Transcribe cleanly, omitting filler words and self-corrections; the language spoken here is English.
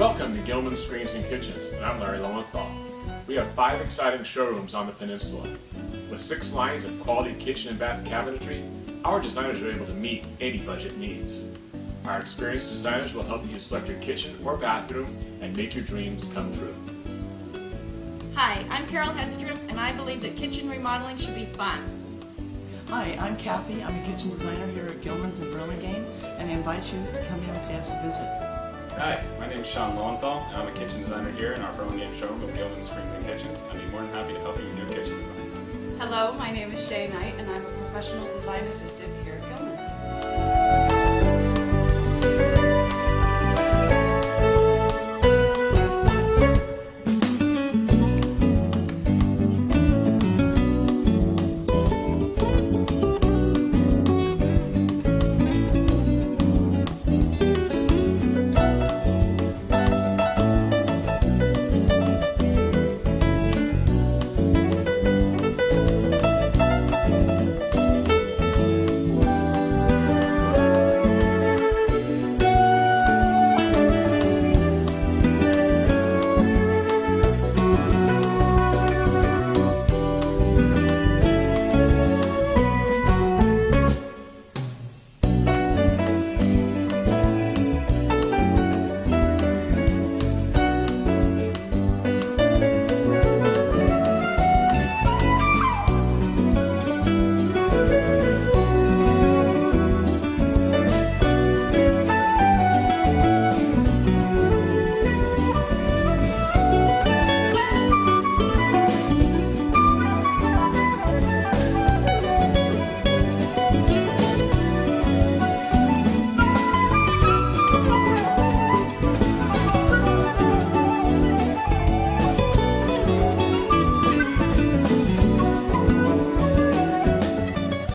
Welcome to Gilmans Screens and Kitchens, and I'm Larry Lowenthal. We have 5 exciting showrooms on the peninsula. With 6 lines of quality kitchen and bath cabinetry, our designers are able to meet any budget needs. Our experienced designers will help you select your kitchen or bathroom and make your dreams come true. Hi, I'm Carol Hedstrom, and I believe that kitchen remodeling should be fun. Hi, I'm Kathy. I'm a kitchen designer here at Gilmans in Burlingame, and I invite you to come in and pay us a visit. Hi, my name is Sean Lowenthal, and I'm a kitchen designer here in our Burlingame showroom of Gilmans Screens and Kitchens. I'd be more than happy to help you with your kitchen design. Hello, my name is Shay Knight, and I'm a professional design assistant